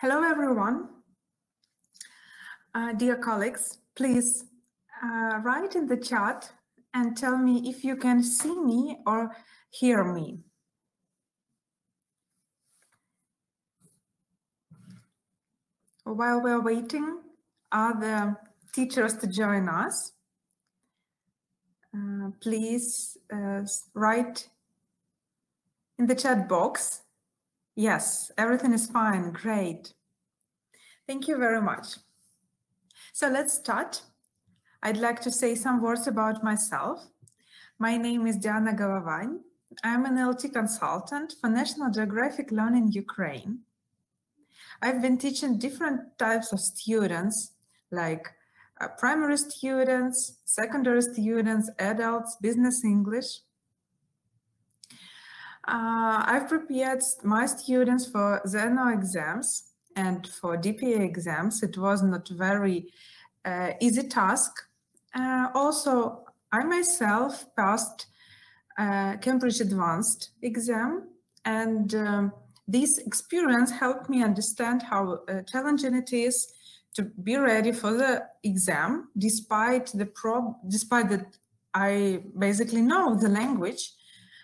Hello, everyone. Dear colleagues, please write in the chat and tell me if you can see me or hear me. While we're waiting, other teachers to join us, please write in the chat box. Yes, everything is fine. Great. Thank you very much. So let's start. I'd like to say some words about myself. My name is Diana Golovany. I'm an LT consultant for National Geographic Learning Ukraine. I've been teaching different types of students, like primary students, secondary students, adults, business English. I've prepared my students for ZNO exams and for DPA exams. It was not very easy task. Also, I myself passed Cambridge Advanced exam, and this experience helped me understand how challenging it is to be ready for the exam, despite that I basically know the language.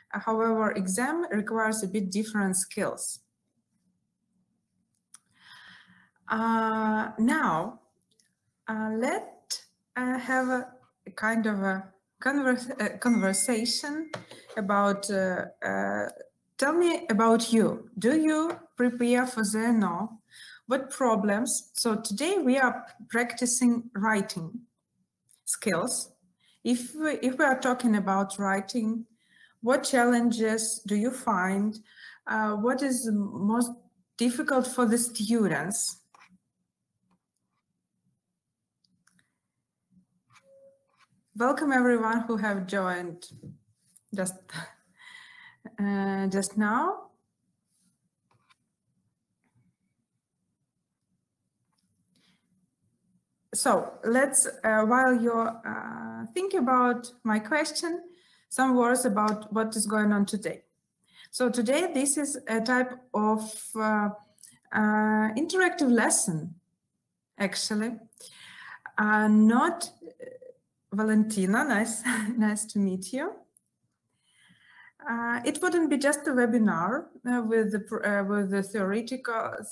However, exam requires a bit different skills. Now, let's have a kind of a conversation about, tell me about you. Do you prepare for ZNO? What problems? So today we are practicing writing skills. If we are talking about writing, what challenges do you find? What is most difficult for the students? Welcome everyone who have joined just now. So let's, while you're thinking about my question, some words about what is going on today. So today, this is a type of interactive lesson, actually. Not Valentina, nice to meet you. It wouldn't be just a webinar with the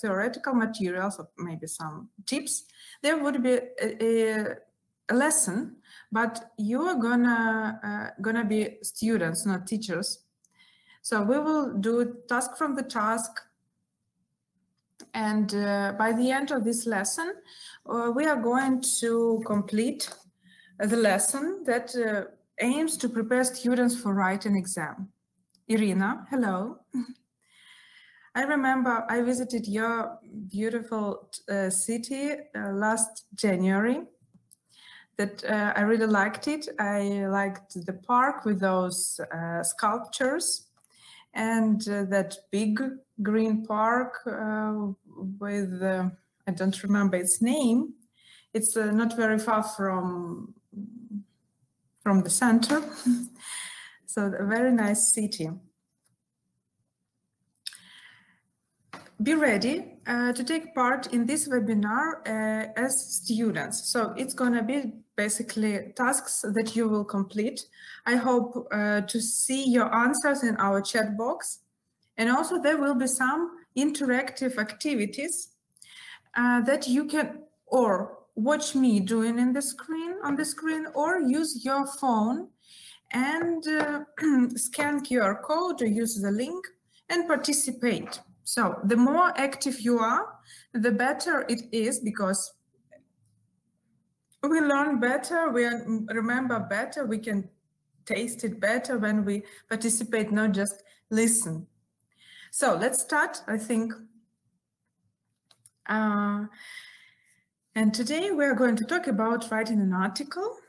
theoretical materials or maybe some tips. There would be a lesson, but you are gonna be students, not teachers. So we will do task from the task, and by the end of this lesson, we are going to complete the lesson that aims to prepare students for writing exam. Irina, hello. I remember I visited your beautiful city last January. That I really liked it. I liked the park with those sculptures and that big green park with, I don't remember its name. It's not very far from the center. So a very nice city. Be ready to take part in this webinar as students. So it's going to be basically tasks that you will complete. I hope to see your answers in our chat box. And also there will be some interactive activities that you can or watch me doing on the screen, or use your phone and scan QR code or use the link and participate. So the more active you are, the better it is, because we learn better, we remember better, we can taste it better when we participate, not just listen. So let's start, I think. And today we are going to talk about writing an article.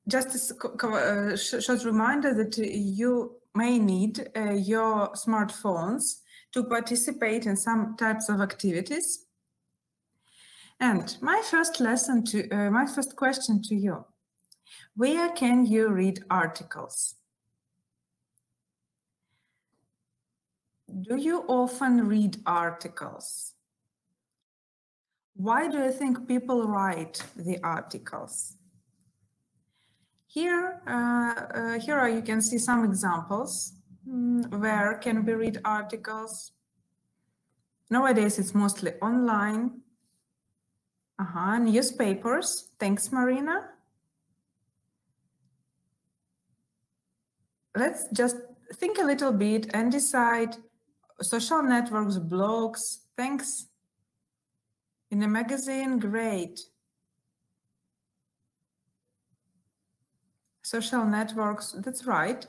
Just a short reminder that you may need your smartphones to participate in some types of activities. And my first question to you: where can you read articles? Do you often read articles? Why do you think people write the articles? Here you can see some examples. Where can we read articles? Nowadays, it's mostly online. Newspapers. Thanks, Marina. Let's just think a little bit and decide. Social networks, blogs. Thanks. In a magazine, great. Social networks, that's right.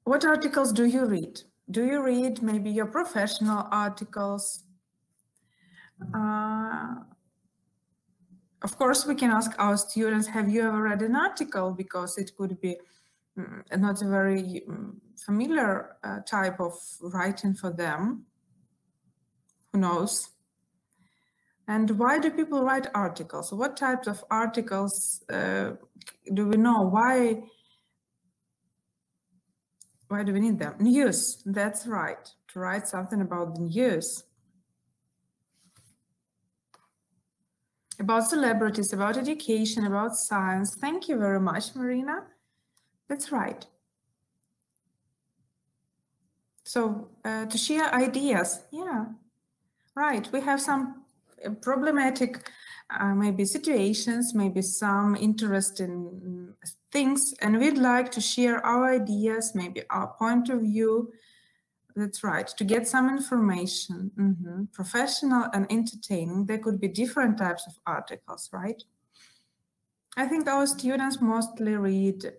What articles do you read? Do you read maybe your professional articles? Of course, we can ask our students, have you ever read an article? Because it could be not a very familiar type of writing for them. Who knows? And why do people write articles? What types of articles do we know? Why do we need them? News, that's right. To write something about the news. About celebrities, about education, about science. Thank you very much, Marina. That's right. So to share ideas, yeah, right. We have some problematic maybe situations, maybe some interesting things, and we'd like to share our ideas, maybe our point of view. That's right, to get some information. Professional and entertaining. There could be different types of articles, right? I think our students mostly read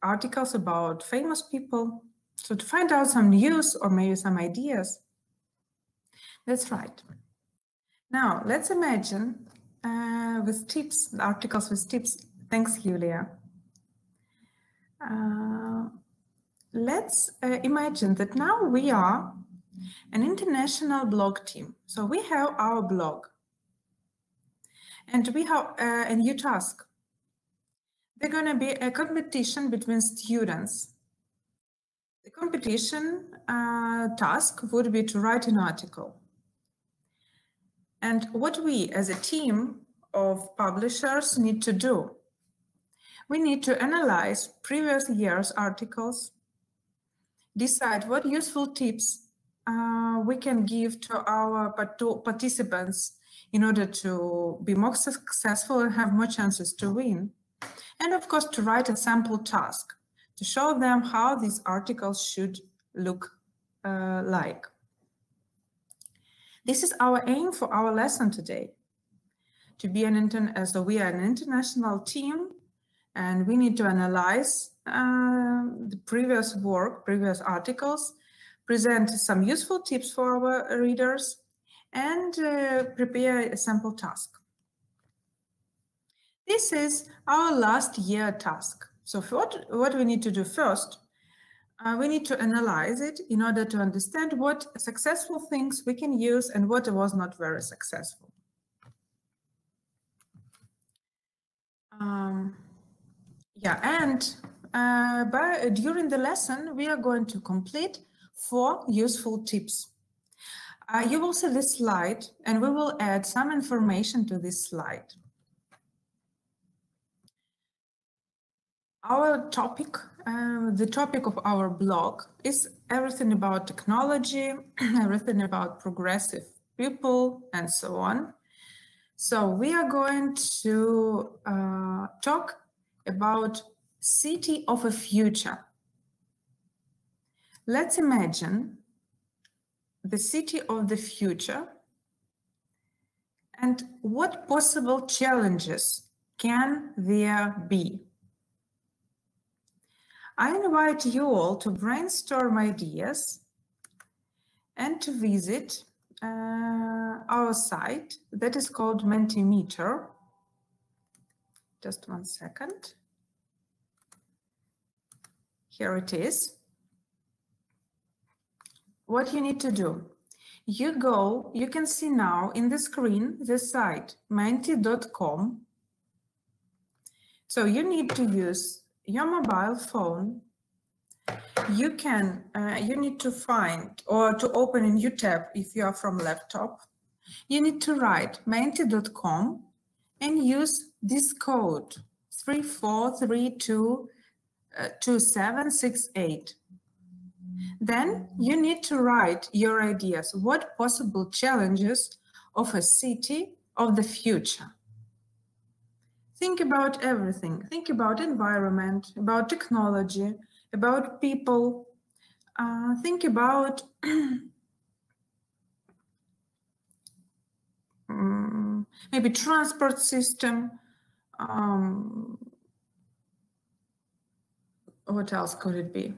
articles about famous people. So to find out some news or maybe some ideas. That's right. Now, let's imagine with tips, articles with tips. Thanks, Julia. Let's imagine that now we are an international blog team. So we have our blog. And we have a new task. There's going to be a competition between students. The competition task would be to write an article. And what we as a team of publishers need to do, we need to analyze previous year's articles, decide what useful tips we can give to our participants in order to be more successful and have more chances to win. And of course, to write a sample task to show them how these articles should look like. This is our aim for our lesson today. To be so we are an international team, and we need to analyze the previous work, previous articles, present some useful tips for our readers, and prepare a sample task. This is our last year task. So what we need to do first, we need to analyze it in order to understand what successful things we can use and what was not very successful. During the lesson, we are going to complete 4 useful tips. You will see this slide, and we will add some information to this slide. Our topic, the topic of our blog, is everything about technology, everything about progressive people, and so on. So we are going to talk about city of a future. Let's imagine the city of the future and what possible challenges can there be. I invite you all to brainstorm ideas and to visit our site that is called Mentimeter. Just one second. Here it is. What you need to do, you can see now in the screen the site menti.com. So you need to use your mobile phone. you need to find or to open a new tab if you are from laptop. You need to write menti.com and use this code 34322768. Then you need to write your ideas. What possible challenges of a city of the future? Think about everything. Think about environment, about technology, about people. Think about maybe transport system. What else could it be?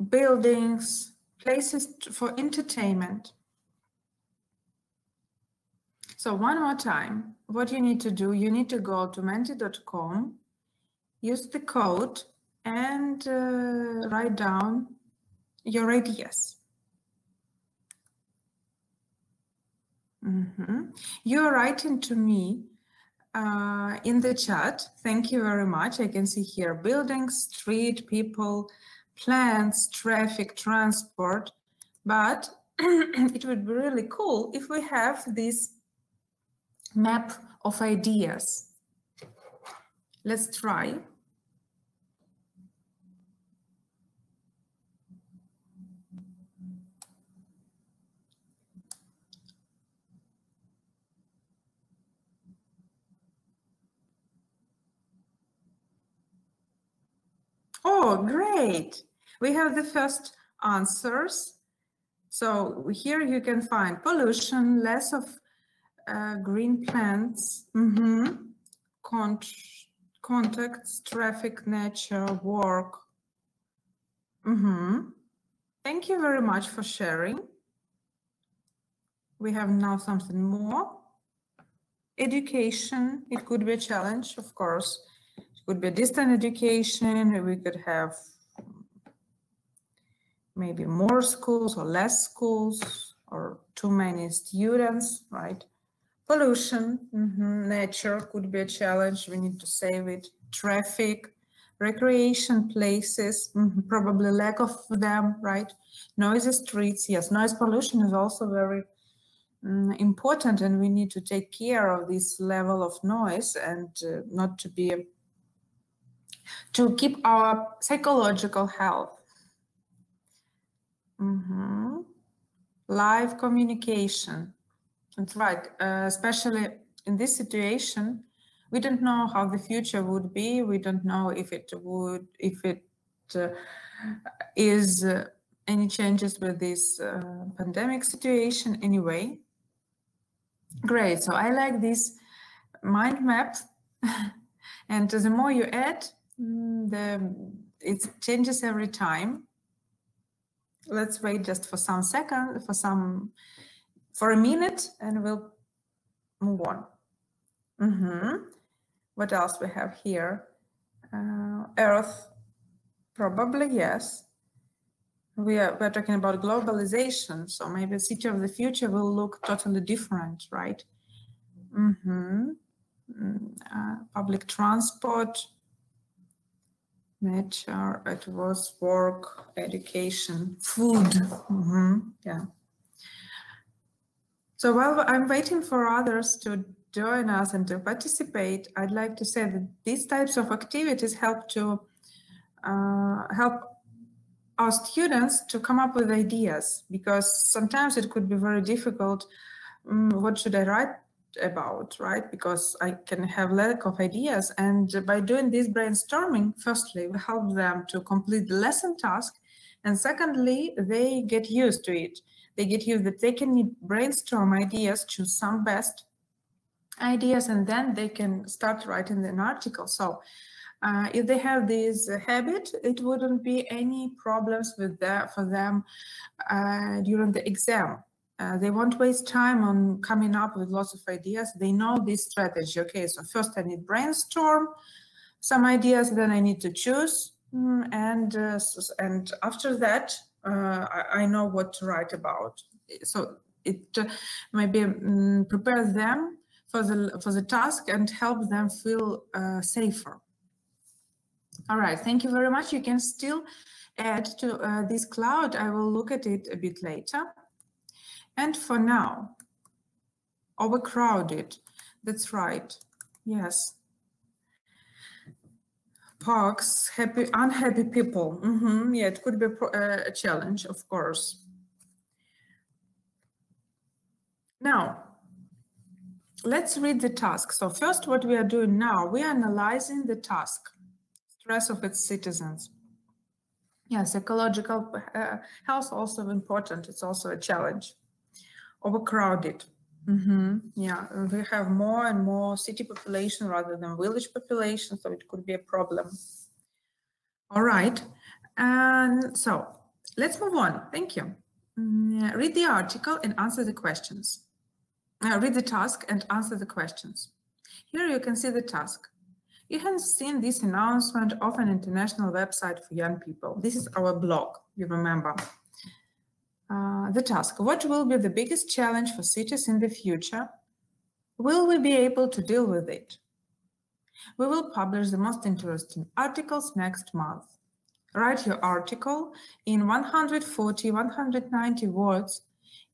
Buildings, places for entertainment. So one more time, what you need to do, you need to go to menti.com, use the code and write down your ideas. You're writing to me in the chat. Thank you very much. I can see here buildings, street, people, plants, traffic, transport. But it would be really cool if we have this map of ideas. Let's try. Oh, great. We have the first answers. So here you can find pollution, less of green plants, contacts, traffic, nature, work. Thank you very much for sharing. We have now something more. Education, it could be a challenge, of course. It could be a distant education. We could have maybe more schools or less schools or too many students, right? Pollution, nature could be a challenge. We need to save it. Traffic, recreation places, probably lack of them, right? Noisy streets, yes, noise pollution is also very important, and we need to take care of this level of noise and not to be, to keep our psychological health. Live communication. That's right. Especially in this situation, we don't know how the future would be. We don't know if it is any changes with this pandemic situation anyway. Great. So I like this mind map. And the more you add, it changes every time. Let's wait just for some seconds, for a minute, and we'll move on. What else we have here? Earth, probably, yes. We're talking about globalization, so maybe the city of the future will look totally different, right? Public transport, nature, it was work, education, food. Yeah. So while I'm waiting for others to join us and to participate, I'd like to say that these types of activities help our students to come up with ideas, because sometimes it could be very difficult. What should I write about, right? Because I can have lack of ideas, and by doing this brainstorming, firstly, we help them to complete the lesson task, and secondly, they get used to it. They get used that they can brainstorm ideas, choose some best ideas, and then they can start writing an article. So if they have this habit, it wouldn't be any problems with that for them during the exam. They won't waste time on coming up with lots of ideas. They know this strategy. Okay, so first I need brainstorm some ideas, then I need to choose, and after that I know what to write about. So it maybe prepares them for the task and helps them feel safer. All right, thank you very much. You can still add to this cloud. I will look at it a bit later. And for now, overcrowded. That's right. Yes. Parks, unhappy people. Yeah, it could be a challenge, of course. Now, let's read the task. So first, what we are doing now, we are analyzing the task, stress of its citizens. Yeah, psychological health also important. It's also a challenge. Overcrowded. Yeah, we have more and more city population rather than village population, so it could be a problem. All right, and so let's move on. Thank you. Read the article and answer the questions. Read the task and answer the questions. Here you can see the task. You have seen this announcement of an international website for young people. This is our blog, you remember. The task, what will be the biggest challenge for cities in the future? Will we be able to deal with it? We will publish the most interesting articles next month. Write your article in 140, 190 words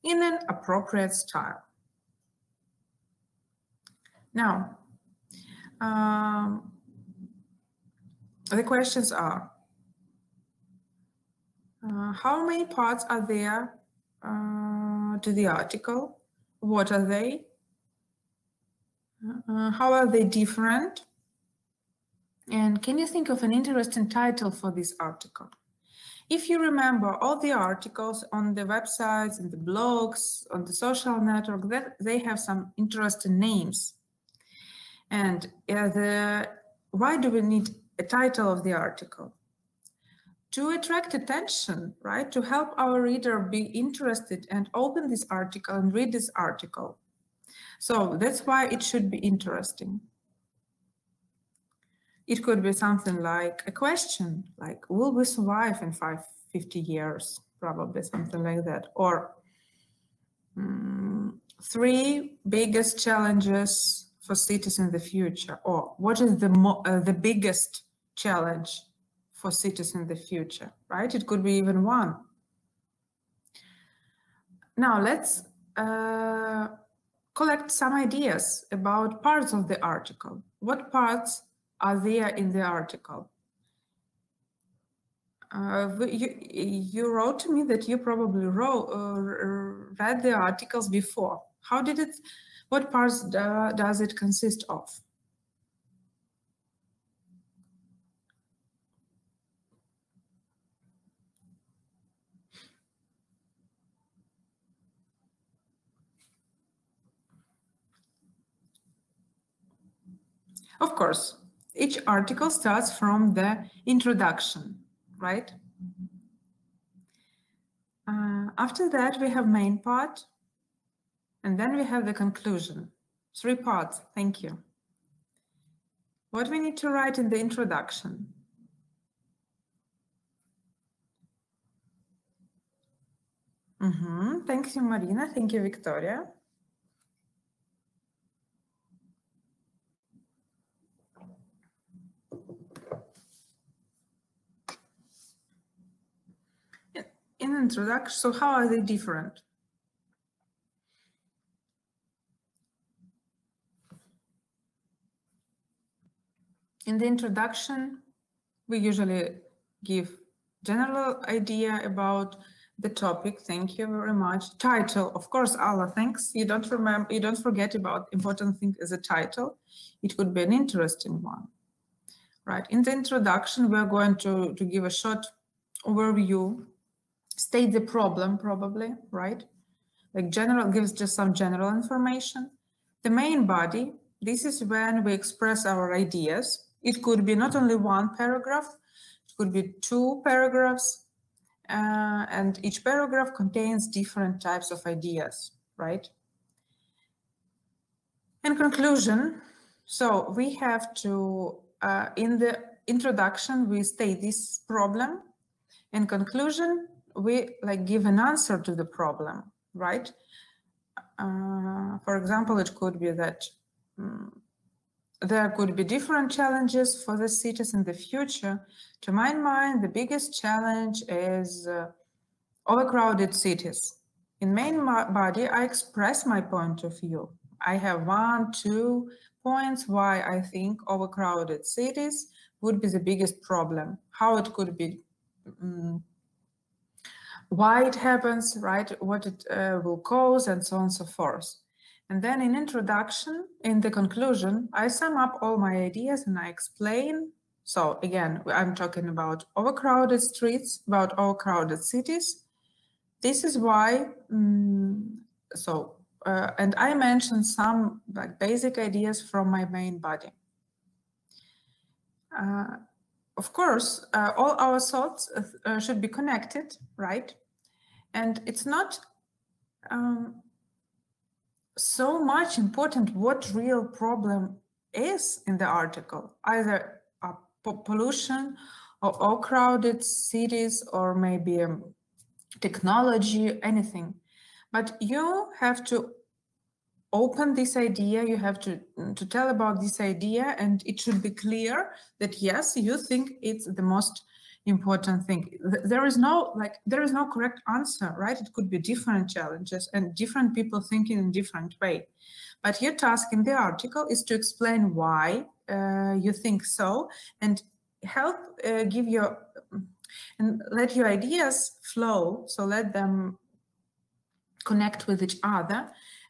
in an appropriate style. Now, the questions are, how many parts are there to the article? What are they? How are they different? And can you think of an interesting title for this article? If you remember all the articles on the websites and the blogs, on the social network, they have some interesting names. And why do we need a title of the article? To attract attention, right? To help our reader be interested and open this article and read this article. So that's why it should be interesting. It could be something like a question, like, will we survive in 50 years? Probably something like that. Or 3 biggest challenges for cities in the future. Or what is the biggest challenge for cities in the future, right? It could be even 1. Now let's collect some ideas about parts of the article. What parts are there in the article? You wrote to me that you probably read the articles before. How did it, what parts does it consist of? Of course, each article starts from the introduction, right? After that, we have main part, and then we have the conclusion. 3 parts, thank you. What we need to write in the introduction? Thank you, Marina. Thank you, Victoria. In introduction, so how are they different? In the introduction, we usually give general idea about the topic. Thank you very much. Title, of course, Allah, thanks. You don't forget about important thing as a title. It could be an interesting one, right? In the introduction, we're going to give a short overview, state the problem probably, right? Like general, gives just some general information. The main body, this is when we express our ideas. It could be not only 1 paragraph, it could be 2 paragraphs, and each paragraph contains different types of ideas, right? In conclusion, so we have to, in the introduction, we state this problem. In conclusion, we give an answer to the problem, right? For example, it could be that there could be different challenges for the cities in the future. To my mind, the biggest challenge is overcrowded cities. In main body, I express my point of view. I have 1, 2 points why I think overcrowded cities would be the biggest problem. How it could be, why it happens, right? What it will cause, and so on and so forth. And then in introduction, in the conclusion, I sum up all my ideas and I explain. So again, I'm talking about overcrowded streets, about overcrowded cities. This is why, and I mentioned some like basic ideas from my main body. Of course, all our thoughts should be connected, right? And it's not so much important what real problem is in the article, either pollution or overcrowded cities or maybe technology, anything. But you have to open this idea, you have to tell about this idea, and it should be clear that yes, you think it's the most important thing. There is no correct answer, right? It could be different challenges and different people thinking in different way. But your task in the article is to explain why you think so, and help give your and let your ideas flow. So let them connect with each other,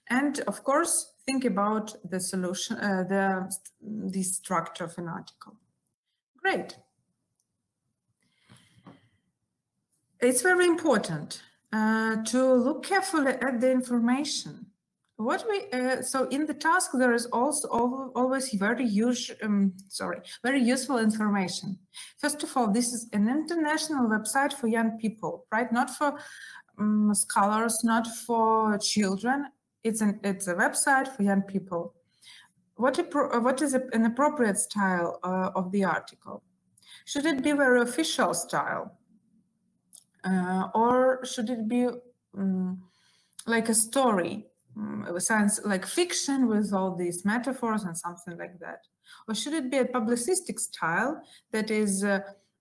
and of course think about the solution, the structure of an article. Great. It's very important to look carefully at the information. So in the task there is also always very useful information. First of all, this is an international website for young people, right? Not for scholars, not for children. It's a website for young people. What is an appropriate style of the article? Should it be very official style? Or should it be like a story, science, like fiction with all these metaphors and something like that? Or should it be a publicistic style that is,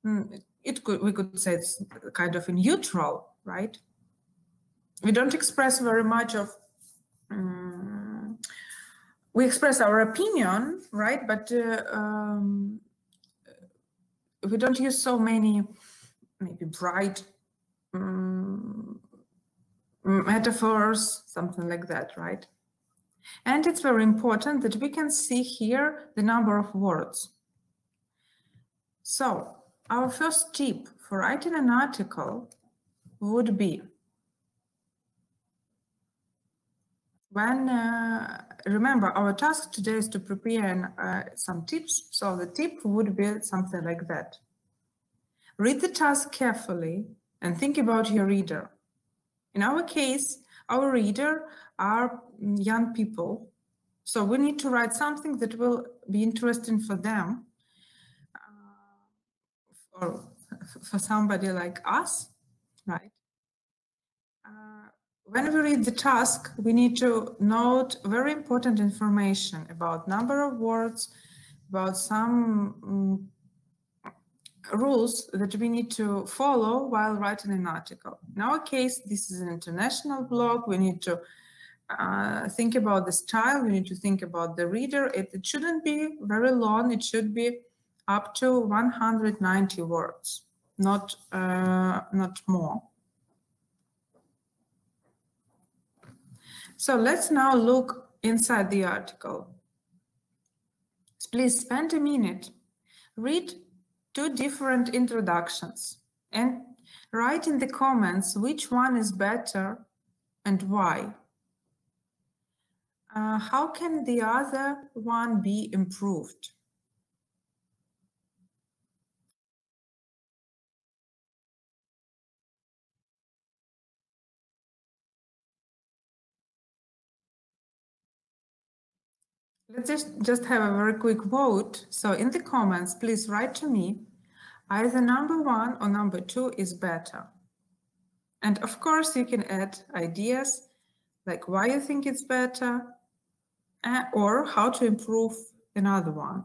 we could say it's kind of a neutral, right? We don't express very much of, we express our opinion, right? But we don't use so many maybe bright metaphors, something like that, right? And it's very important that we can see here the number of words. So our first tip for writing an article would be, remember, our task today is to prepare some tips. So the tip would be something like that. Read the task carefully and think about your reader. In our case, our reader are young people. So we need to write something that will be interesting for them, or for somebody like us, right? When we read the task, we need to note very important information about number of words, about some rules that we need to follow while writing an article. In our case, this is an international blog. We need to think about the style. We need to think about the reader. It shouldn't be very long. It should be up to 190 words, not more. So let's now look inside the article. Please spend a minute, read 2 different introductions, and write in the comments which one is better and why. How can the other one be improved? Let's just have a very quick vote. So in the comments, please write to me, either number 1 or number 2 is better. And of course, you can add ideas like why you think it's better or how to improve another one.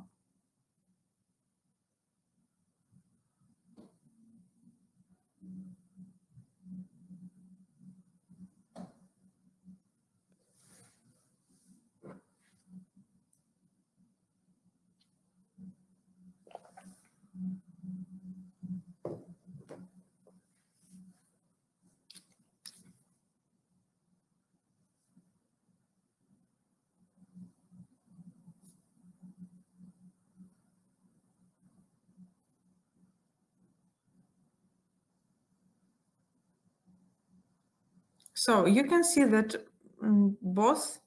So you can see that both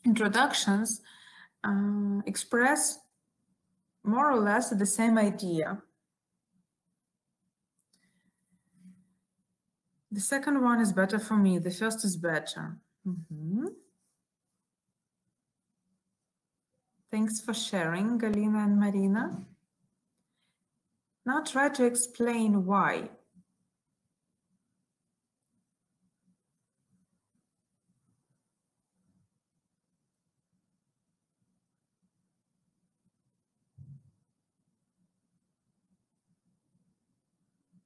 introductions express more or less the same idea. The second one is better for me. The first is better. Thanks for sharing, Galina and Marina. Now try to explain why.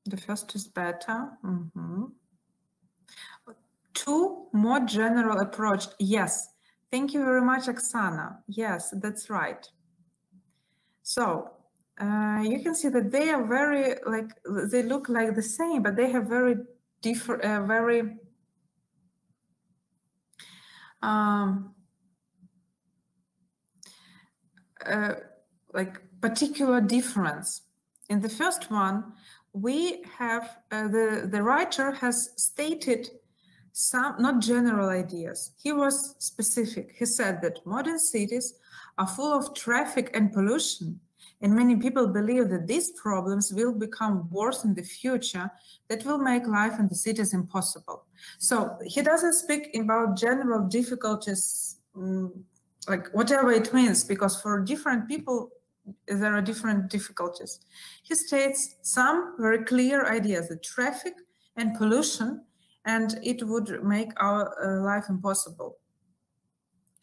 The first is better. Two, more general approach. Yes. Thank you very much, Oksana. Yes, that's right. So you can see that they are very, like, they look like the same, but they have very different, like particular difference. In the first one, we have the writer has stated some not general ideas. He was specific. He said that modern cities are full of traffic and pollution, and many people believe that these problems will become worse in the future that will make life in the cities impossible. So he doesn't speak about general difficulties, like whatever it means, because for different people there are different difficulties. He states some very clear ideas, the traffic and pollution, and it would make our life impossible.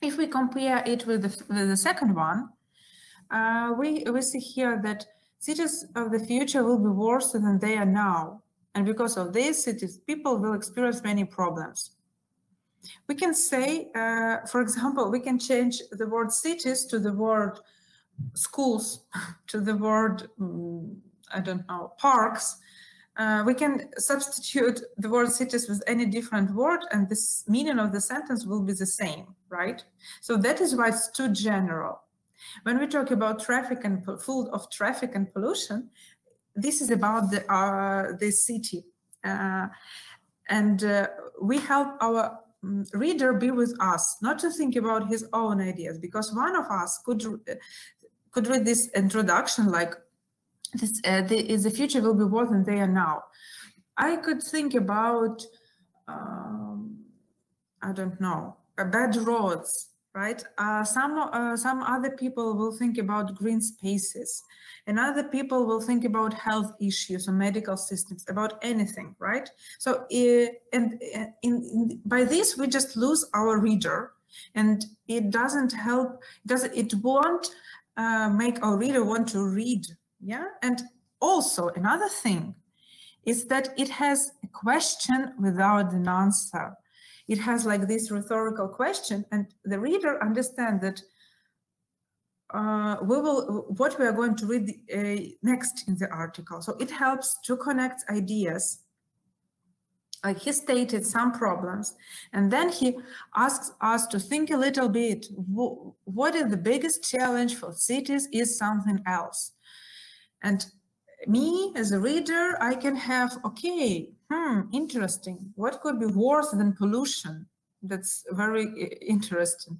If we compare it with the second one, we see here that cities of the future will be worse than they are now. And because of these cities, people will experience many problems. We can say, for example, we can change the word cities to the word schools, to the word, I don't know, parks. We can substitute the word cities with any different word, and this meaning of the sentence will be the same, right? So that is why it's too general. When we talk about traffic and full of traffic and pollution, this is about the city, and we help our reader be with us, not to think about his own ideas, because one of us could read this introduction like this: the future will be worse than they are now. I could think about I don't know, bad roads, right? Some other people will think about green spaces, and other people will think about health issues or medical systems, about anything, right? So by this we just lose our reader, and it doesn't help. It won't make our reader want to read. Yeah. And also another thing is that it has a question without an answer. It has like this rhetorical question, and the reader understands that what we are going to read next in the article. So it helps to connect ideas. Like he stated some problems, and then he asks us to think a little bit. What is the biggest challenge for cities is something else. And me as a reader, I can have, okay, interesting. What could be worse than pollution? That's very interesting,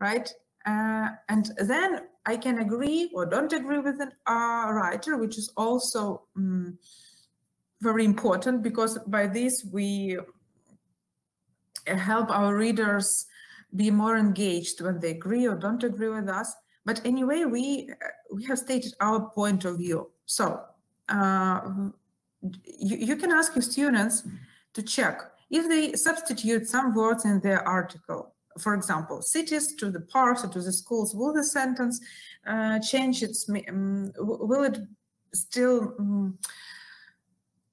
right? And then I can agree or don't agree with the writer, which is also very important, because by this we help our readers be more engaged when they agree or don't agree with us. But anyway, we have stated our point of view. So you can ask your students to check if they substitute some words in their article. for example, cities to the parks or to the schools, will the sentence change its, will it still,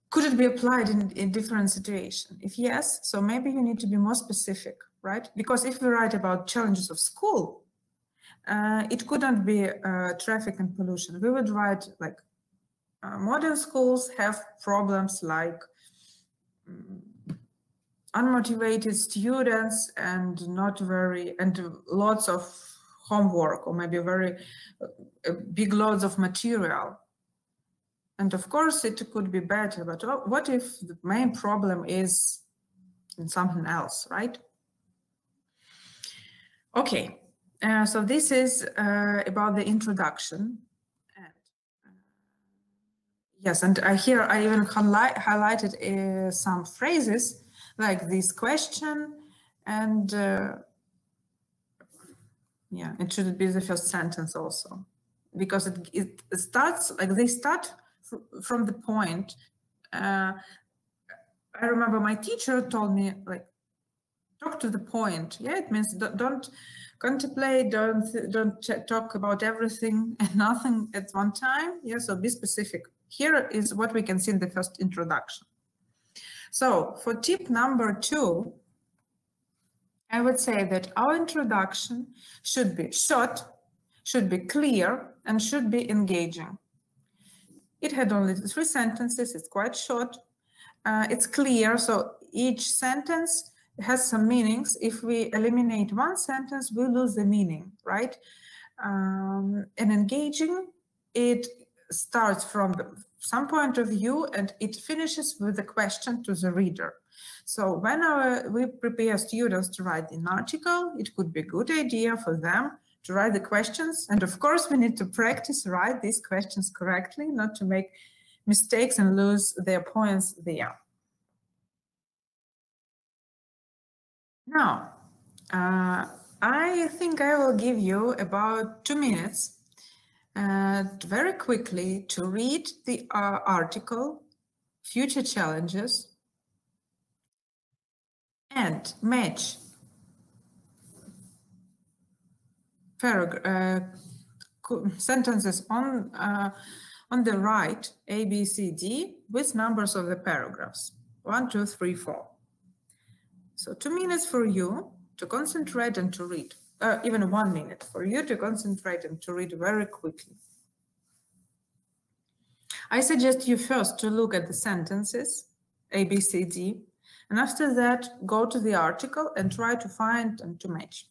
could it be applied in different situations? If yes, so maybe you need to be more specific, right? Because if we write about challenges of school, it couldn't be traffic and pollution. We would write like modern schools have problems like unmotivated students and lots of homework, or maybe very big loads of material. And of course it could be better, but what if the main problem is in something else, right? Okay, so this is about the introduction. Yes, and here I even highlighted some phrases like this question, and yeah, it should be the first sentence also, because it starts like they start from the point. I remember my teacher told me, like, talk to the point. Yeah, it means don't contemplate, don't talk about everything and nothing at one time. Yeah, so be specific. Here is what we can see in the first introduction. So for tip number 2, I would say that our introduction should be short, should be clear, and should be engaging. It had only 3 sentences, it's quite short. It's clear, so each sentence has some meanings. If we eliminate one sentence, we lose the meaning, right? And engaging, it starts from some point of view and it finishes with a question to the reader. So when we prepare students to write an article, it could be a good idea for them to write the questions. And of course, we need to practice write these questions correctly, not to make mistakes and lose their points there. Now, I think I will give you about 2 minutes very quickly to read the article, Future Challenges, and match sentences on the right, A, B, C, D, with numbers of the paragraphs, 1, 2, 3, 4. So 2 minutes for you to concentrate and to read. Even 1 minute for you to concentrate and to read very quickly. I suggest you first to look at the sentences, A, B, C, D, and after that, go to the article and try to find and to match.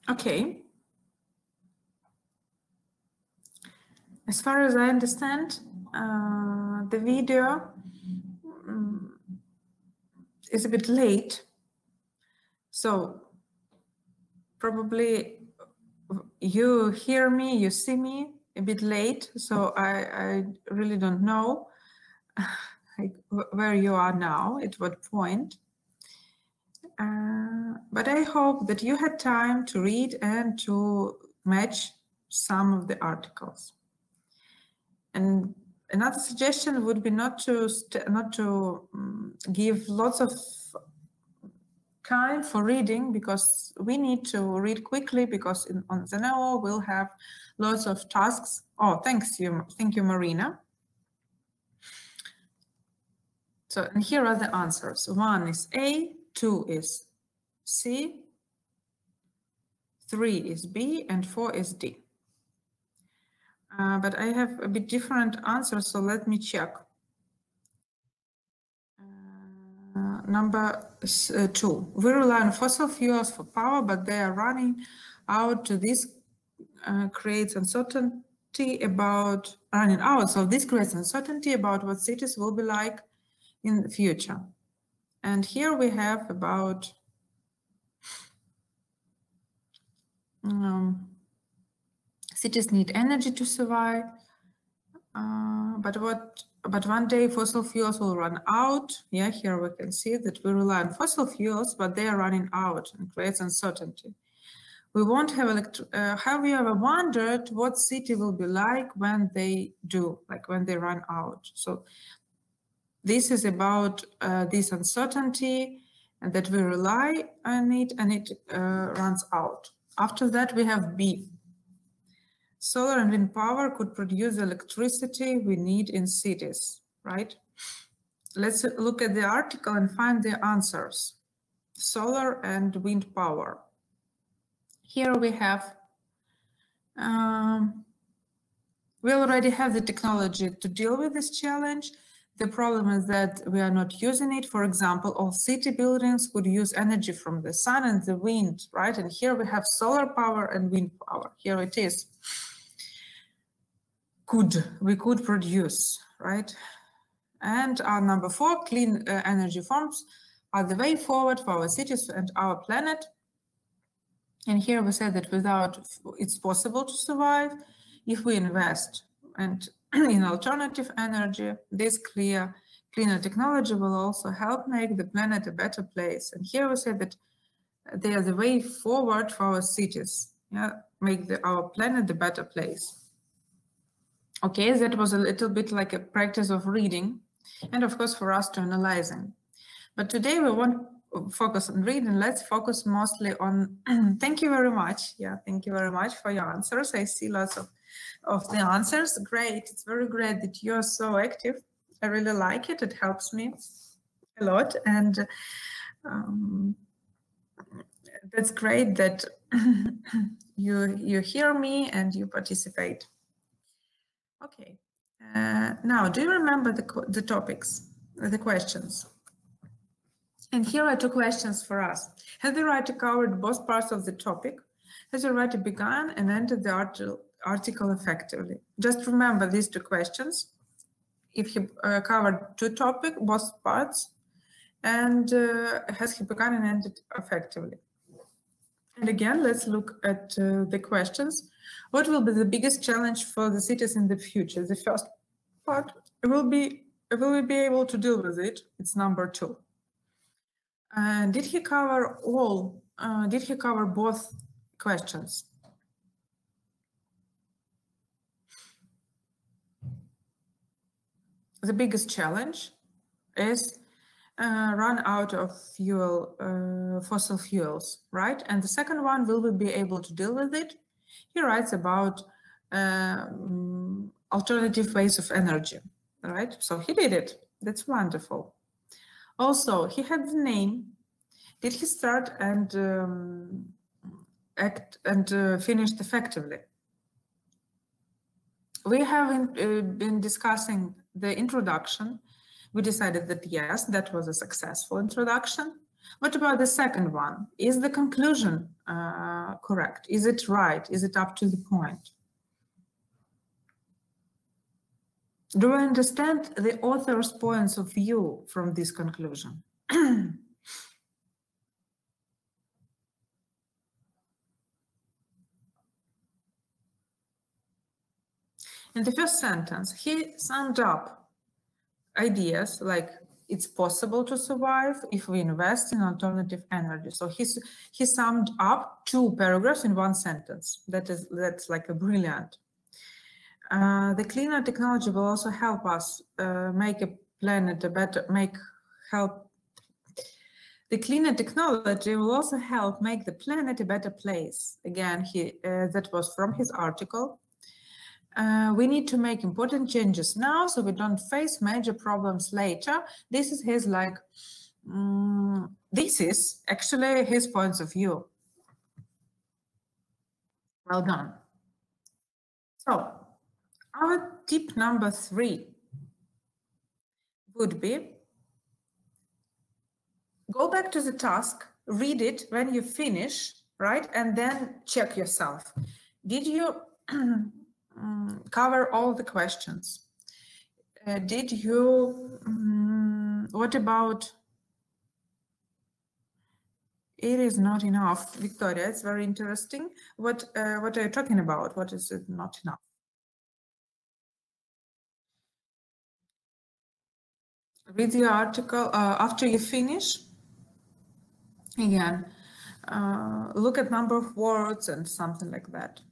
Okay. As far as I understand, the video is a bit late. So probably you hear me, you see me a bit late. So I really don't know where you are now, at what point. But I hope that you had time to read and to match some of the articles. And another suggestion would be not to give lots of time for reading, because we need to read quickly, because on the NO we'll have lots of tasks. Oh, thank you, Marina. So, and here are the answers. 1 is A, 2 is C, 3 is B, and 4 is D. But I have a bit different answers, so let me check. Number 2. We rely on fossil fuels for power, but they are running out. This creates uncertainty about running out. So this creates uncertainty about what cities will be like in the future. And here we have about cities need energy to survive, but one day fossil fuels will run out. Yeah, here we can see that we rely on fossil fuels, but they are running out and creates uncertainty. We won't have have you ever wondered what city will be like when they do, like when they run out? So this is about this uncertainty and that we rely on it and it runs out. After that, we have B. Solar and wind power could produce the electricity we need in cities, right? Let's look at the article and find the answers. Solar and wind power. Here we have, we already have the technology to deal with this challenge. The problem is that we are not using it. For example, all city buildings could use energy from the sun and the wind, right? And here we have solar power and wind power. Here it is. We could produce, right? And our number 4, clean energy forms are the way forward for our cities and our planet. And here we say that it's possible to survive if we invest and in alternative energy. This cleaner technology will also help make the planet a better place. And here we say that they are the way forward for our cities, yeah, make our planet a better place. Okay, that was a little bit like a practice of reading and of course for us to analyzing. But today we won't focus on reading, let's focus mostly on, thank you very much. Yeah, thank you very much for your answers. I see lots of the answers. Great, it's very great that you're so active. I really like it, it helps me a lot. And that's great that you hear me and you participate. Okay, now do you remember the topics, the questions? And here are 2 questions for us. Has the writer covered both parts of the topic? Has the writer begun and ended the article effectively? Just remember these 2 questions. If he covered 2 topics, both parts, and has he begun and ended effectively? And again, let's look at the questions. What will be the biggest challenge for the cities in the future? The first part will we be able to deal with it? It's number 2. Did he cover both questions? The biggest challenge is run out of fossil fuels, right? And the second one, will we be able to deal with it? He writes about alternative ways of energy, right? So he did it. That's wonderful. Also, he had the name. Did he start and act and finished effectively? We have been discussing the introduction. We decided that yes, that was a successful introduction. What about the second one? Is the conclusion correct? Is it right? Is it up to the point? Do I understand the author's points of view from this conclusion? In the first sentence, he summed up ideas like it's possible to survive if we invest in alternative energy. So he summed up 2 paragraphs in 1 sentence. That's like a brilliant. The cleaner technology will also help us make a planet a better, the cleaner technology will also help make the planet a better place. Again, that was from his article. We need to make important changes now so we don't face major problems later. This is his this is actually his points of view. Well done. So, our tip number 3 would be, go back to the task, read it when you finish, right? And then check yourself. Did you cover all the questions? Did you, what about, it is not enough. Victoria, it's very interesting. What are you talking about? What is it not enough? Read the article after you finish. Again, look at number of words and something like that.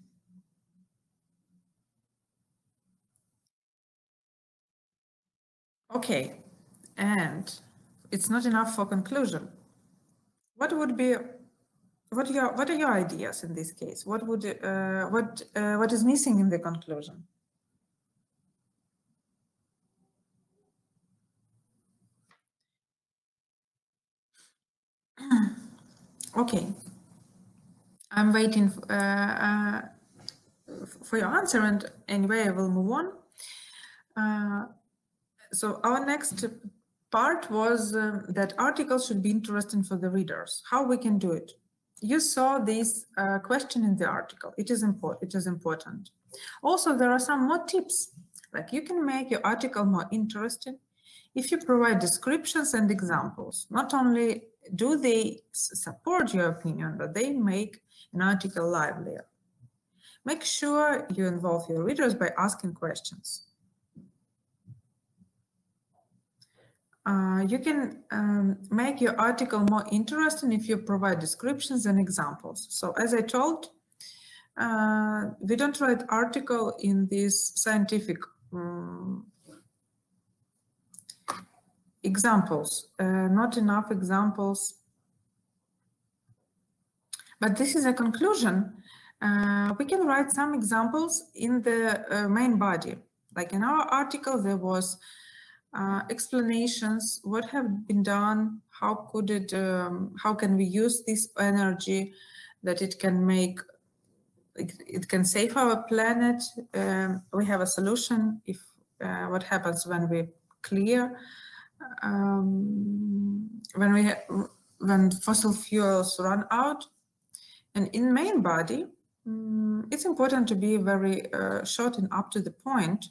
Okay, and it's not enough for conclusion. What would be, what are your ideas in this case? What would what is missing in the conclusion? Okay, I'm waiting for your answer, and anyway, I will move on. So our next part was that articles should be interesting for the readers. How we can do it? You saw this question in the article. It is important. Also, there are some more tips. Like, you can make your article more interesting if you provide descriptions and examples. Not only do they support your opinion, but they make an article livelier. Make sure you involve your readers by asking questions. You can make your article more interesting if you provide descriptions and examples. So as I told, we don't write article in these scientific examples, not enough examples. But this is a conclusion. We can write some examples in the main body. Like in our article, there was explanations, what have been done, how could it, how can we use this energy, that it can make, it can save our planet. We have a solution if what happens when we clear, when fossil fuels run out. And in main body, it's important to be very short and up to the point.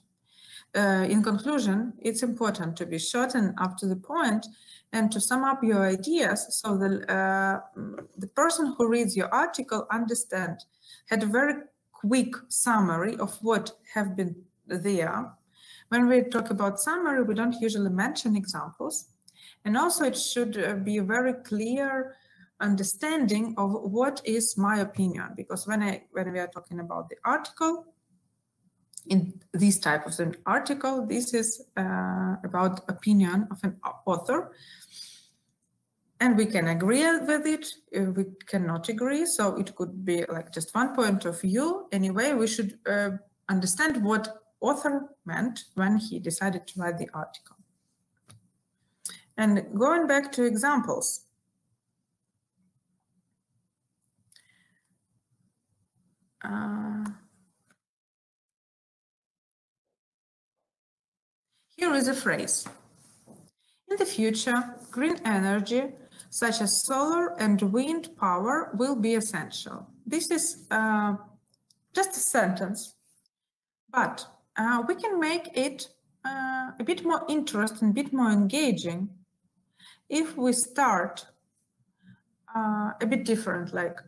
In conclusion, it's important to be short and up to the point and to sum up your ideas so that the person who reads your article had a very quick summary of what have been there. When we talk about summary, we don't usually mention examples. And also it should be a very clear understanding of what is my opinion, because when we are talking about the article, in this type of an article, this is about opinion of an author, and we can agree with it, we cannot agree, so it could be like just one point of view. Anyway, we should understand what author meant when he decided to write the article. And going back to examples, here is a phrase. In the future, green energy, such as solar and wind power, will be essential. This is just a sentence, but we can make it a bit more interesting, a bit more engaging if we start a bit different, like,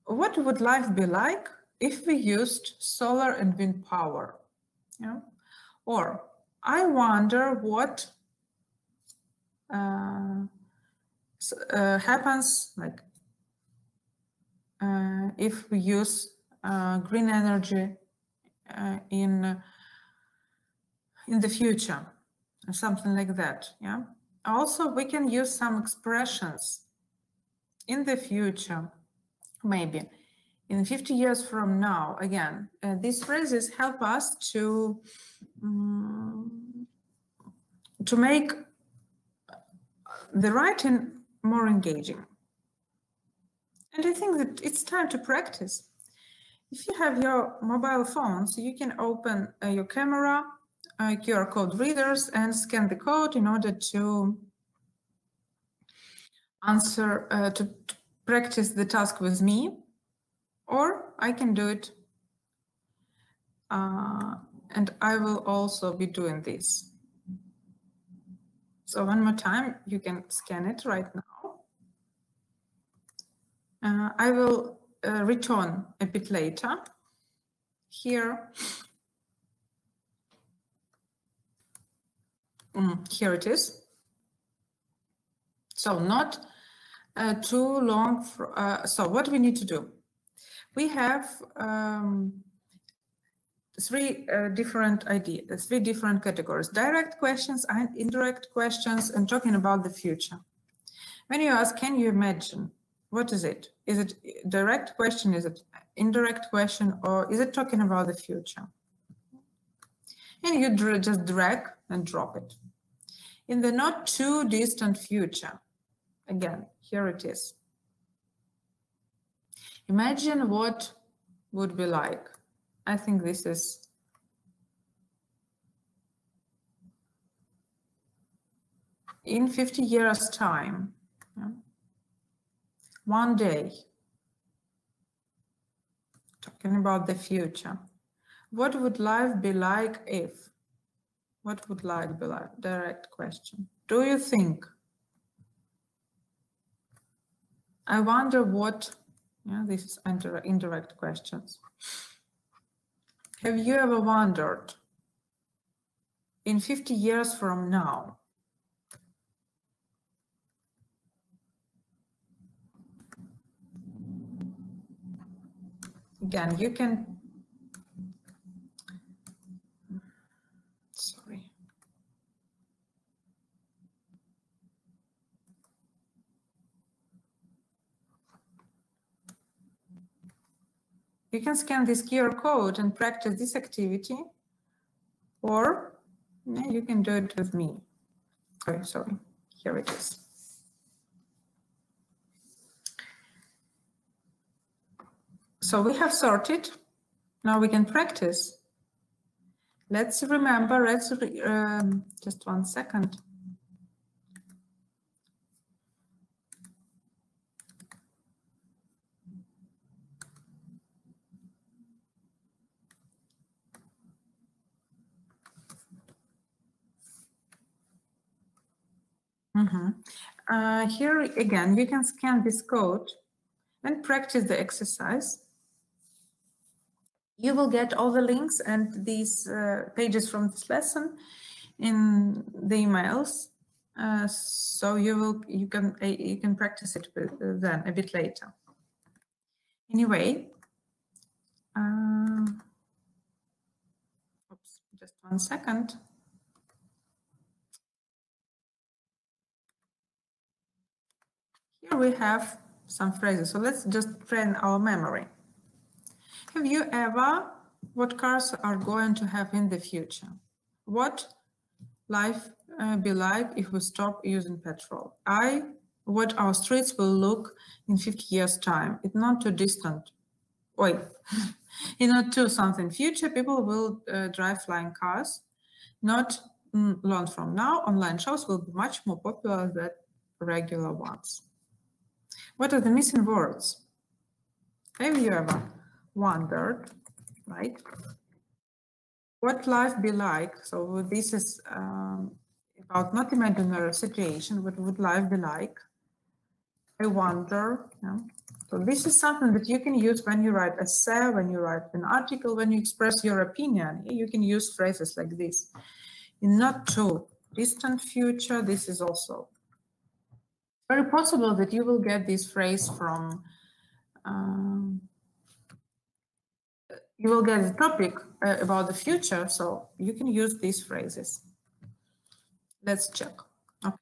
what would life be like if we used solar and wind power? Yeah? Or, I wonder what happens, like, if we use green energy in the future, or something like that. Yeah. Also, we can use some expressions in the future, maybe in 50 years from now. Again, these phrases help us to to make the writing more engaging. And I think that it's time to practice. If you have your mobile phones, you can open your camera, QR code readers, and scan the code in order to answer, to practice the task with me, or I can do it. And I will also be doing this. So one more time, you can scan it right now. I will return a bit later. Here, here it is. So not too long. So what we need to do? We have three different ideas, three different categories: direct questions and indirect questions, and talking about the future. When you ask, can you imagine? What is it? Is it a direct question? Is it indirect question? Or is it talking about the future? And you just drag and drop it. In the not too distant future, again, here it is. Imagine what would be like. I think this is in 50 years' time. Yeah. One day, talking about the future. What would life be like if? What would life be like? Direct question. Do you think? I wonder what, yeah, this is indirect questions. Have you ever wondered in 50 years from now? Again, you can, sorry. You can scan this QR code and practice this activity, or yeah, you can do it with me. Oh, sorry, here it is. So we have sorted. Now we can practice. Let's remember, just 1 second. Here again, you can scan this code and practice the exercise. You will get all the links and these pages from this lesson in the emails, so you can practice it then a bit later. Anyway, oops, just 1 second. Here we have some phrases, so let's just train our memory. Have you ever, what cars are going to have in the future? What life be like if we stop using petrol? What our streets will look in 50 years' time. It's not too distant. Wait, in not too something future, people will drive flying cars. Not long from now, online shows will be much more popular than regular ones. What are the missing words? Have you ever wondered, right? What life be like? So this is about not imaginary situation. What would life be like? I wonder. Yeah. So this is something that you can use when you write an essay, when you write an article, when you express your opinion. You can use phrases like this. In not too distant future, this is also very possible that you will get this phrase from you will get the topic about the future, so you can use these phrases. Let's check. Okay,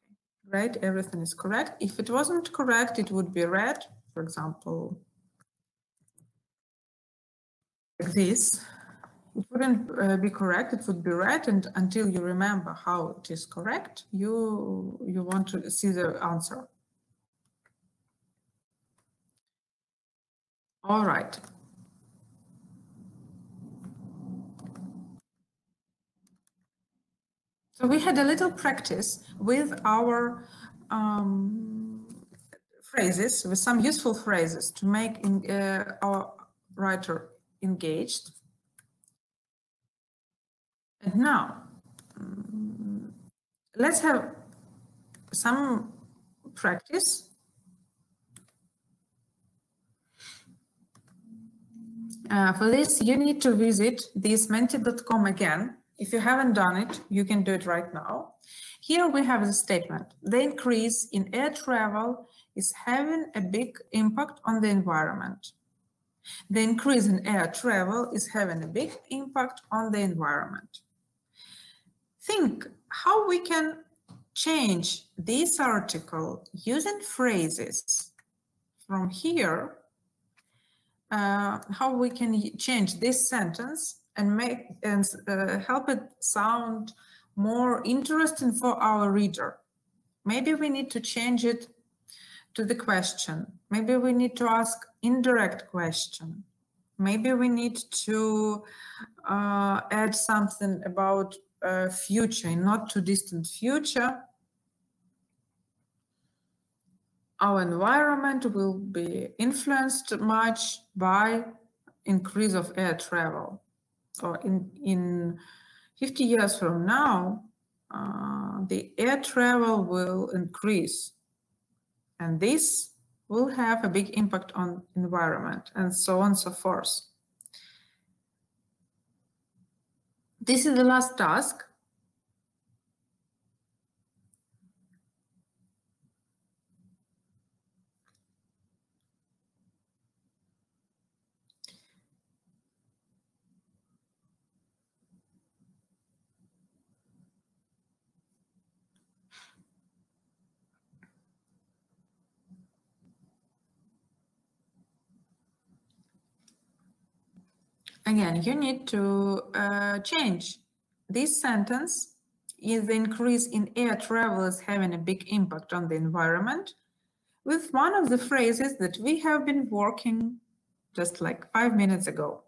great, everything is correct. If it wasn't correct, it would be red, for example, like this. It wouldn't be correct, it would be right, and until you remember how it is correct, you want to see the answer. All right. So we had a little practice with our phrases, with some useful phrases to make our writer engaged. And now, let's have some practice. For this, you need to visit thismenti.com again. If you haven't done it, you can do it right now. Here we have the statement. The increase in air travel is having a big impact on the environment. The increase in air travel is having a big impact on the environment. Think how we can change this article using phrases from here, how we can change this sentence and make and help it sound more interesting for our reader. Maybe we need to change it to the question. Maybe we need to ask indirect question. Maybe we need to add something about future, not too distant future. Our environment will be influenced much by increase of air travel. So in 50 years from now, the air travel will increase, and this will have a big impact on environment, and so on and so forth. This is the last task. Again, you need to change this sentence. Is the increase in air travel is having a big impact on the environment, with one of the phrases that we have been working just like 5 minutes ago.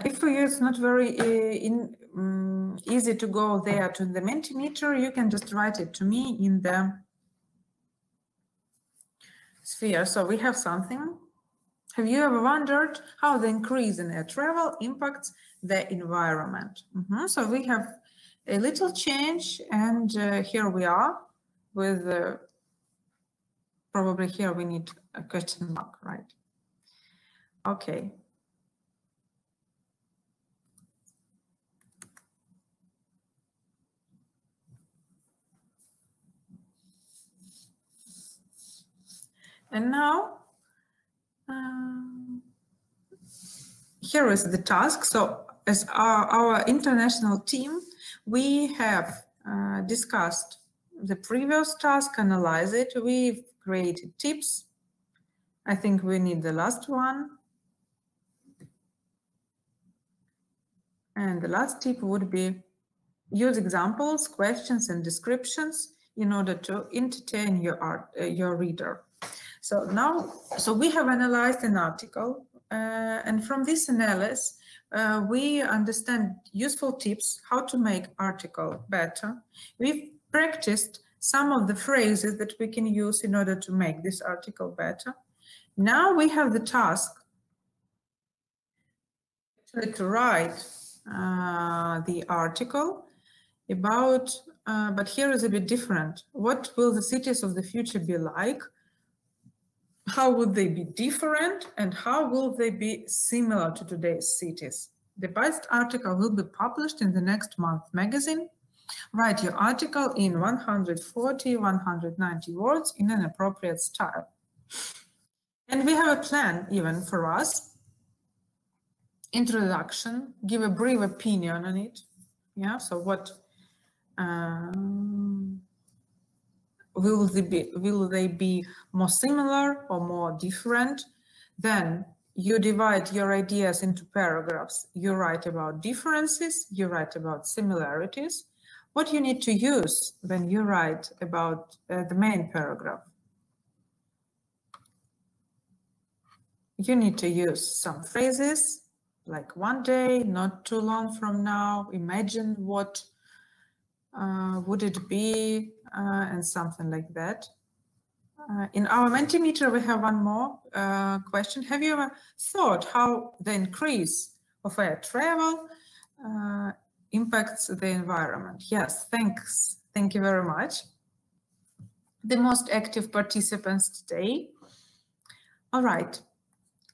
If for you it's not very easy to go there to the Mentimeter, you can just write it to me in the sphere. So we have something. Have you ever wondered how the increase in air travel impacts the environment? So we have a little change, and here we are with probably here we need a question mark, right? Okay. And now, here is the task. So as our international team, we have discussed the previous task, analyze it. We've created tips. I think we need the last one. And the last tip would be use examples, questions, and descriptions in order to entertain your reader. So now, we have analyzed an article, and from this analysis, we understand useful tips how to make article better. We've practiced some of the phrases that we can use in order to make this article better. Now we have the task to write the article about, but here is a bit different. What will the cities of the future be like? How would they be different, and how will they be similar to today's cities? The best article will be published in the next month magazine. Write your article in 140, 190 words in an appropriate style. And we have a plan even for us. Introduction, give a brief opinion on it. Yeah, so what will they be more similar or more different? Then you divide your ideas into paragraphs. You write about differences, you write about similarities. What you need to use when you write about the main paragraph. You need to use some phrases like one day, not too long from now, imagine what would it be, and something like that. In our Mentimeter, we have one more question. Have you ever thought how the increase of air travel impacts the environment? Yes, thanks. Thank you very much. The most active participants today. All right.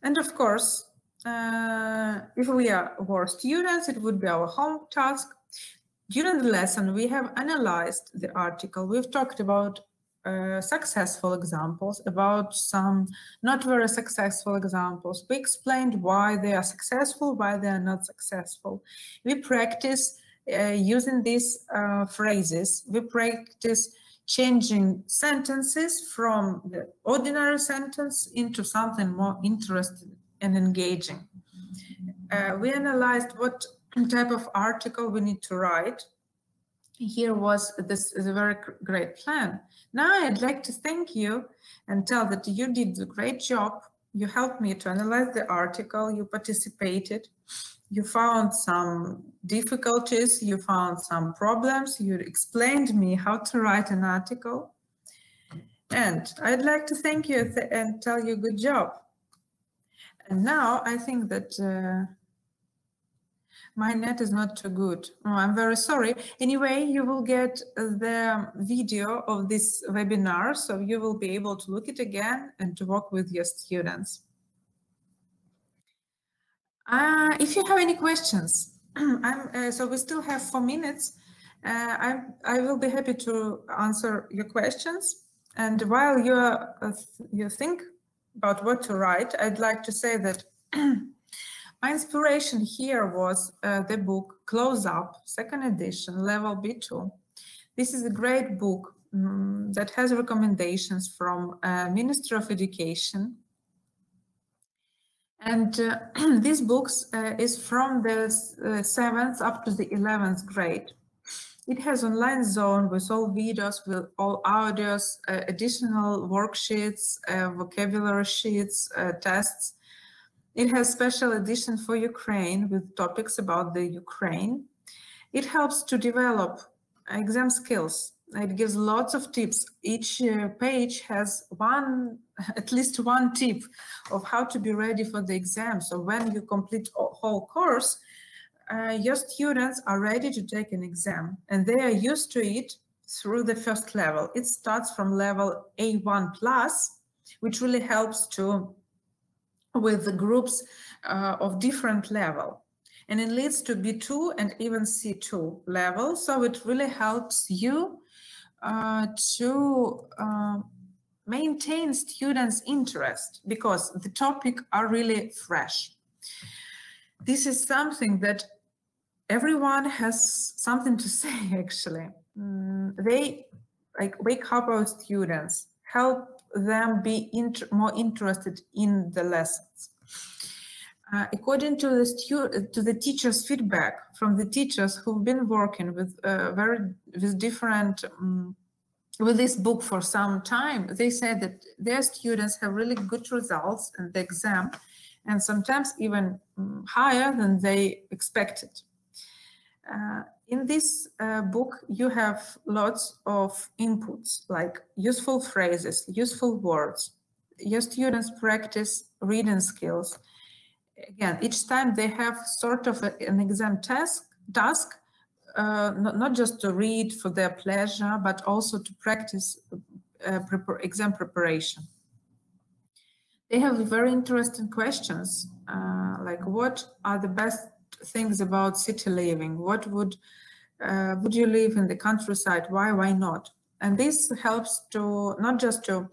And of course, if we were students, it would be our home task. During the lesson, we have analyzed the article. We've talked about successful examples, about some not very successful examples. We explained why they are successful, why they are not successful. We practice using these phrases. We practice changing sentences from the ordinary sentence into something more interesting and engaging. We analyzed what type of article we need to write. Here was this is a very great plan. Now I'd like to thank you and tell that you did a great job. You helped me to analyze the article, you participated, you found some difficulties, you found some problems, you explained me how to write an article. And I'd like to thank you and tell you good job. And now I think that my net is not too good. Oh, I'm very sorry. Anyway, you will get the video of this webinar, so you will be able to look it again and to work with your students. If you have any questions, so we still have 4 minutes. I will be happy to answer your questions. And while you think about what to write, I'd like to say that my inspiration here was the book Close Up, 2nd edition, level B2. This is a great book that has recommendations from Ministry of Education. And this book is from the 7th up to the 11th grade. It has online zone with all videos, with all audios, additional worksheets, vocabulary sheets, tests. It has special edition for Ukraine with topics about the Ukraine. It helps to develop exam skills. It gives lots of tips. Each page has at least one tip of how to be ready for the exam. So when you complete a whole course, your students are ready to take an exam and they are used to it through the first level. It starts from level A1+, which really helps with the groups of different level. And it leads to B2 and even C2 level. So it really helps you to maintain students' interest because the topics are really fresh. This is something that everyone has something to say, actually. They wake up our students, help them be more interested in the lessons. According to the teachers' feedback from the teachers who've been working with with this book for some time, they said that their students have really good results in the exam, and sometimes even higher than they expected. In this book, you have lots of inputs like useful phrases, useful words. Your students practice reading skills. Again, each time they have sort of an exam task, not just to read for their pleasure, but also to practice exam preparation. They have very interesting questions, like what are the best things about city living? What would you live in the countryside? Why not? And this helps to not just to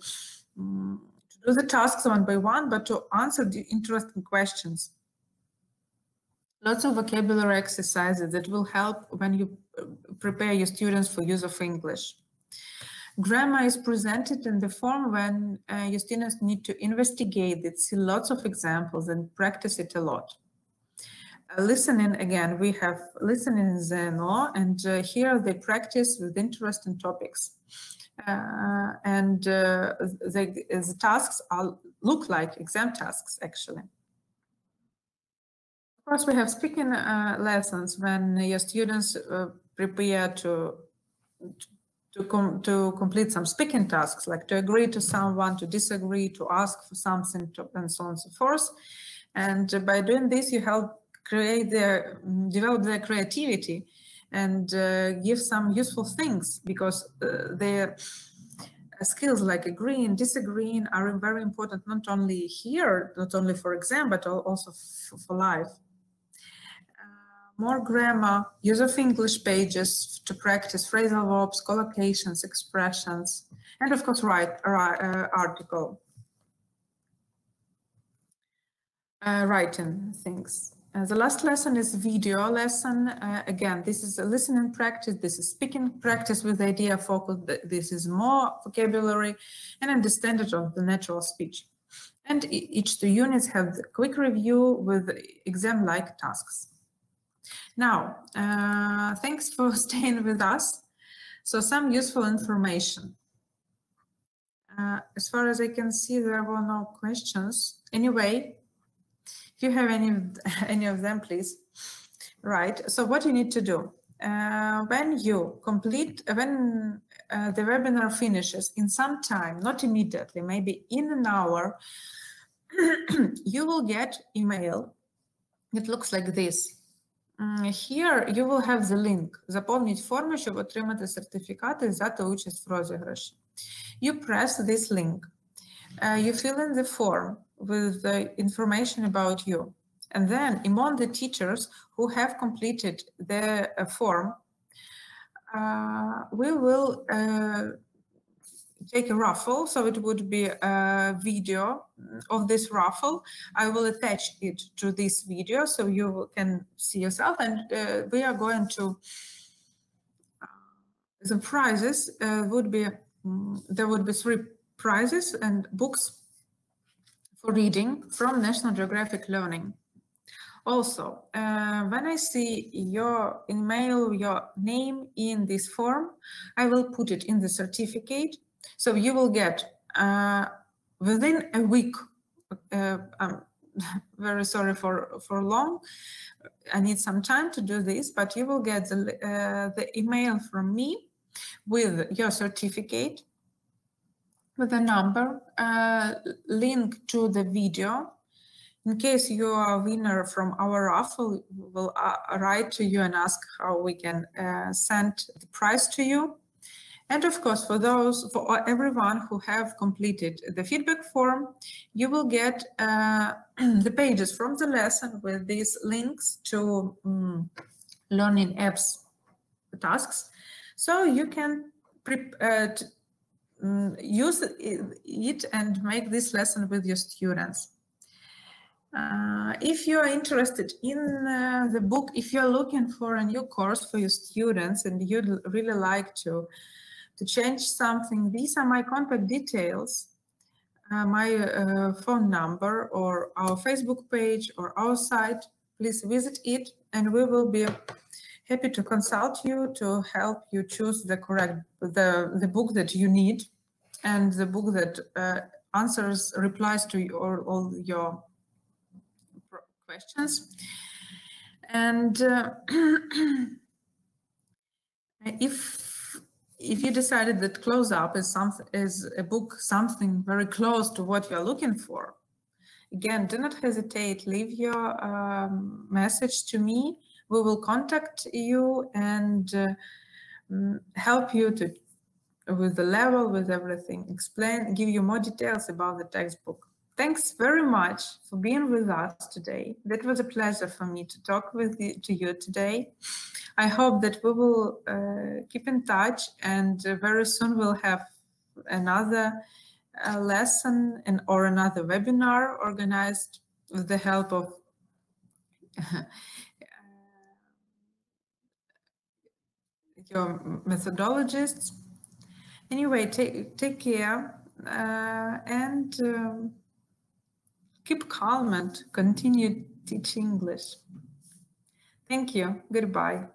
do the tasks one by one, but to answer the interesting questions. Lots of vocabulary exercises that will help when you prepare your students for use of English. Grammar is presented in the form when your students need to investigate it, see lots of examples and practice it a lot. Listening, again, we have listening in ZNO, and here they practice with interesting topics. The tasks look like exam tasks, actually. Of course, we have speaking lessons when your students prepare to complete some speaking tasks, like to agree to someone, to disagree, to ask for something, and so on and so forth. And by doing this, you help develop their creativity and give some useful things, because their skills like agreeing, disagreeing are very important, not only here, not only for exam, but also for life. More grammar, use of English pages to practice phrasal verbs, collocations, expressions, and of course, article. Writing things. The last lesson is video lesson. Again, this is a listening practice, this is speaking practice with idea focus, this is more vocabulary and understanding of the natural speech. And each two units have the quick review with exam-like tasks. Now, thanks for staying with us. So some useful information. As far as I can see, there were no questions. Anyway, if you have any of them, please. Right, so what you need to do, when you complete, when the webinar finishes in some time, not immediately, maybe in an hour, you will get email. It looks like this. Here you will have the link. Заповніть форму, щоб отримати сертифікат і взяти участь в розіграші. You press this link. You fill in the form with the information about you. And then among the teachers who have completed the form, we will take a raffle. So it would be a video of this raffle. I will attach it to this video so you can see yourself. And we are going to, the prizes would be, there would be 3 prizes and books for reading from National Geographic Learning. Also, when I see your email, your name in this form, I will put it in the certificate. So you will get within a week, I'm very sorry for long, I need some time to do this, but you will get the email from me with your certificate, with a number, link to the video. In case you are a winner from our raffle, we will write to you and ask how we can send the prize to you. And of course, for everyone who have completed the feedback form, you will get the pages from the lesson with these links to learning apps tasks. So you can use it and make this lesson with your students. If you are interested in the book, if you're looking for a new course for your students and you'd really like to change something, these are my contact details, my phone number, or our Facebook page, or our site. Please visit it, and we will be happy to consult you to help you choose the correct, the book that you need, and the book that replies to all your questions. And if you decided that Close Up is a book, something very close to what you're looking for, again, do not hesitate, leave your message to me. We will contact you and help you with the level, with everything, explain, give you more details about the textbook. Thanks very much for being with us today. That was a pleasure for me to talk to you today. I hope that we will keep in touch, and very soon we'll have another lesson or another webinar organized with the help of your methodologists. Anyway, take care and keep calm and continue teaching English. Thank you. Goodbye.